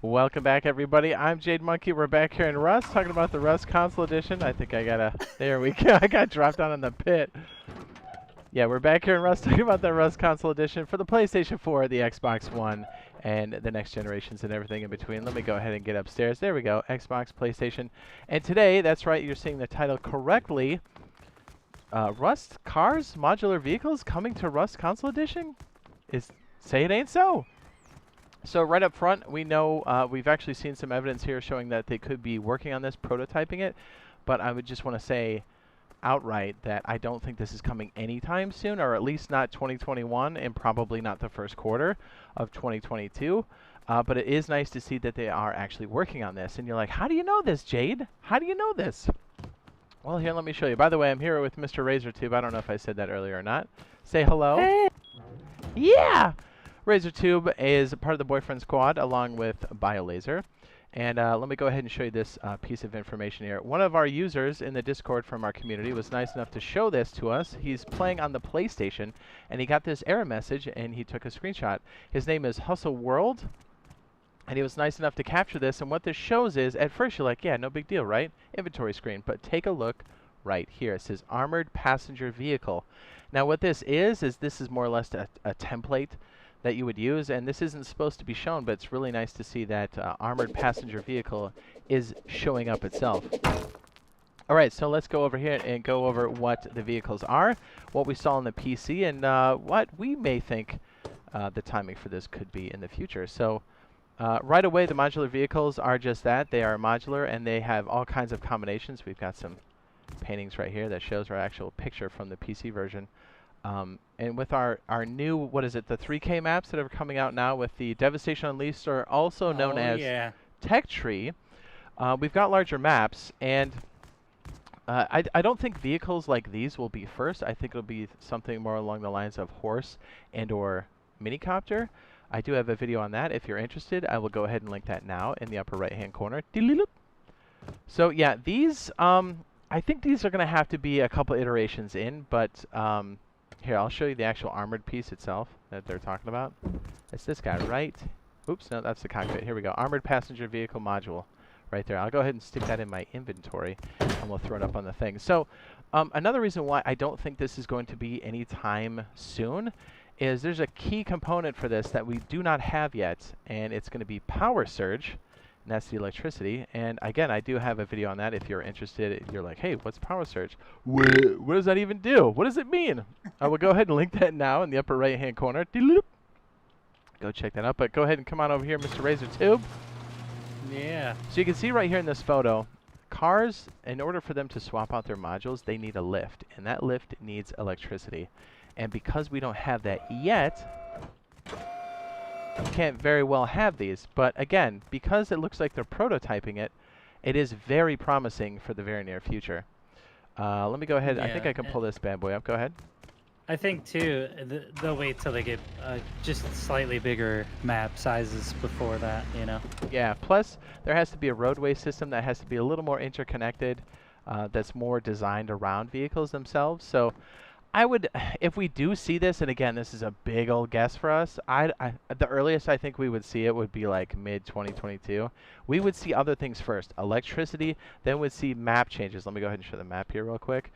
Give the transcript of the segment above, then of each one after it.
Welcome back, everybody. I'm Jade Monkey. We're back here in Rust, talking about the Rust Console Edition. I think I gotta... There we go. I got dropped down in the pit. Yeah, we're back here in Rust, talking about the Rust Console Edition for the PlayStation 4, the Xbox One, and the next generations and everything in between. Let me go ahead and get upstairs. There we go. Xbox, PlayStation. And today, that's right, you're seeing the title correctly. Rust Cars, Modular Vehicles coming to Rust Console Edition? Say it ain't so. So right up front, we know we've actually seen some evidence here showing that they could be working on this, prototyping it. But I would just want to say outright that I don't think this is coming anytime soon, or at least not 2021, and probably not the first quarter of 2022. But it is nice to see that they are actually working on this. And you're like, how do you know this, Jade? How do you know this? Well, here, let me show you. By the way, I'm here with Mr. RazorTube. I don't know if I said that earlier or not. Say hello. Hey. Yeah! RazorTube is part of the Boyfriend Squad along with BioLaser. And let me go ahead and show you this piece of information here. One of our users in the Discord from our community was nice enough to show this to us. He's playing on the PlayStation, and he got this error message, and he took a screenshot. His name is Hustle World, and he was nice enough to capture this. And what this shows is, at first you're like, yeah, no big deal, right? Inventory screen. But take a look right here. It says Armored Passenger Vehicle. Now what this is this is more or less a template that you would use, and this isn't supposed to be shown, but it's really nice to see that Armored Passenger Vehicle is showing up itself. Alright, so let's go over here and go over what the vehicles are, what we saw on the PC, and what we may think the timing for this could be in the future. So right away, the modular vehicles are just that. They are modular, and they have all kinds of combinations. We've got some paintings right here that shows our actual picture from the PC version. And with our new, what is it, the 3K maps that are coming out now with the Devastation Unleashed, or also known as Tech Tree, we've got larger maps, and I don't think vehicles like these will be first. I think it'll be something more along the lines of horse and or minicopter. I do have a video on that. If you're interested, I will go ahead and link that now in the upper right-hand corner. So yeah, these, I think these are going to have to be a couple iterations in, but here, I'll show you the actual armored piece itself that they're talking about. It's this guy, right? Oops, no, that's the cockpit. Here we go. Armored Passenger Vehicle Module right there. I'll go ahead and stick that in my inventory, and we'll throw it up on the thing. So another reason why I don't think this is going to be anytime soon is there's a key component for this that we do not have yet, and it's going to be power surge. And that's the electricity. And again, I do have a video on that if you're interested. You're like, hey, what's power surge? What does that even do? What does it mean? I will go ahead and link that now in the upper right hand corner. Go check that out. But go ahead and come on over here, Mr. RazorTube. Yeah. So you can see right here in this photo, cars, in order for them to swap out their modules, they need a lift. And that lift needs electricity. And because we don't have that yet, you can't very well have these, but again, because it looks like they're prototyping it, it is very promising for the very near future. Let me go ahead. Yeah, I think I can pull this bad boy up. Go ahead. I think too, they'll wait till they get just slightly bigger map sizes before that, you know? Yeah, plus there has to be a roadway system that has to be a little more interconnected, that's more designed around vehicles themselves. So I would, if we do see this, and again, this is a big old guess for us, the earliest I think we would see it would be like mid-2022. We would see other things first, electricity, then we'd see map changes. Let me go ahead and show the map here real quick.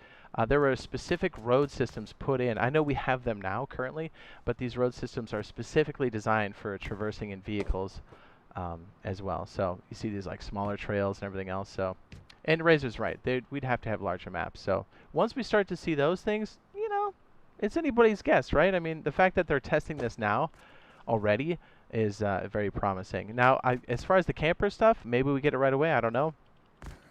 There were specific road systems put in. I know we have them now currently, but these road systems are specifically designed for traversing in vehicles as well. So you see these like smaller trails and everything else. So, and Razor's right, we'd have to have larger maps. So once we start to see those things, it's anybody's guess, right? I mean, the fact that they're testing this now already is very promising. Now, as far as the camper stuff, maybe we get it right away. I don't know.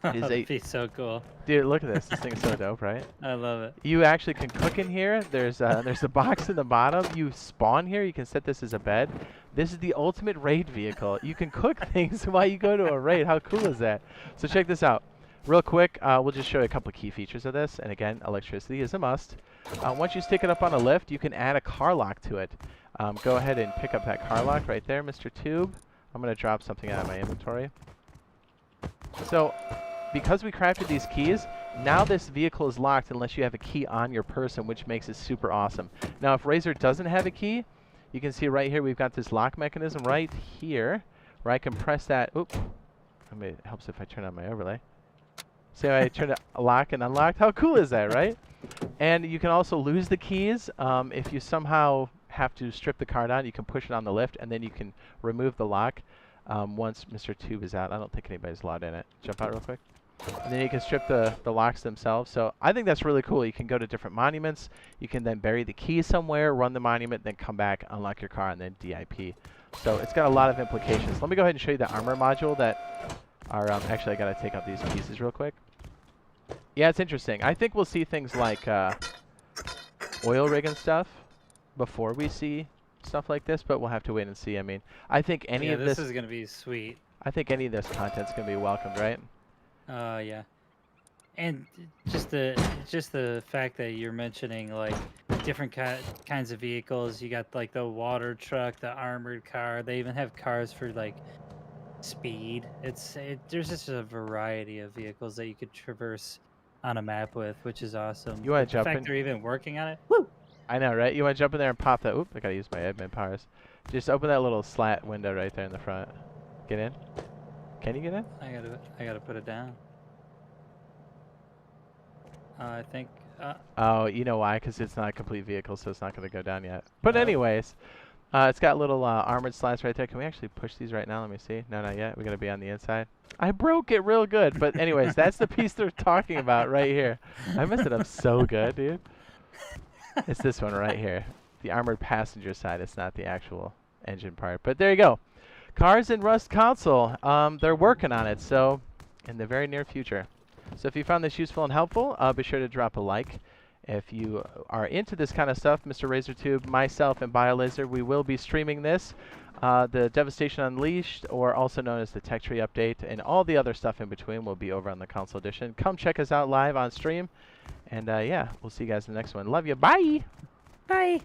That'd be so cool. Dude, look at this. This thing is so dope, right? I love it. You actually can cook in here. There's a box in the bottom. You spawn here. You can set this as a bed. This is the ultimate raid vehicle. You can cook things while you go to a raid. How cool is that? So check this out. Real quick, we'll just show you a couple of key features of this. And again, electricity is a must. Once you stick it up on a lift, you can add a car lock to it. Go ahead and pick up that car lock right there, Mr. Tube. I'm going to drop something out of my inventory. So, because we crafted these keys, now this vehicle is locked unless you have a key on your person, which makes it super awesome. Now, if Razor doesn't have a key, you can see right here we've got this lock mechanism right here, where I can press that. Oop. I mean, it helps if I turn on my overlay. See how I turn it lock and unlocked? How cool is that, right? And you can also lose the keys. If you somehow have to strip the card on, you can push it on the lift, and then you can remove the lock once Mr. Tube is out. I don't think anybody's logged in it. Jump out real quick. And then you can strip the locks themselves. So I think that's really cool. You can go to different monuments. You can then bury the key somewhere, run the monument, then come back, unlock your car, and then DIP. So it's got a lot of implications. Let me go ahead and show you the armor module that are... actually, I got to take out these pieces real quick. Yeah, it's interesting. I think we'll see things like oil rig and stuff before we see stuff like this, but we'll have to wait and see. I mean, I think any of this... this is going to be sweet. I think any of this content's going to be welcomed, right? Yeah. And just the fact that you're mentioning like different kinds of vehicles. You got like the water truck, the armored car. They even have cars for like speed. There's just a variety of vehicles that you could traverse on a map with, which is awesome. You want to jump in? The fact they're even working on it. Woo! I know, right? You want to jump in there and pop that? Oop! I gotta use my admin powers. Just open that little slat window right there in the front. Get in. Can you get in? I gotta put it down. I think. Oh, you know why? Because it's not a complete vehicle, so it's not going to go down yet. But anyways, it's got little armored slats right there. Can we actually push these right now? Let me see. No, not yet. We got to be on the inside. I broke it real good. But anyways, that's the piece they're talking about right here. I messed it up so good, dude. It's this one right here. The armored passenger side. It's not the actual engine part. But there you go. Cars in Rust console. They're working on it, so in the very near future. So if you found this useful and helpful, be sure to drop a like. If you are into this kind of stuff, Mr. RazorTube, myself, and BioLaser, we will be streaming this, the Devastation Unleashed, or also known as the Tech Tree Update, and all the other stuff in between will be over on the console edition. Come check us out live on stream, and yeah, we'll see you guys in the next one. Love you. Bye! Bye!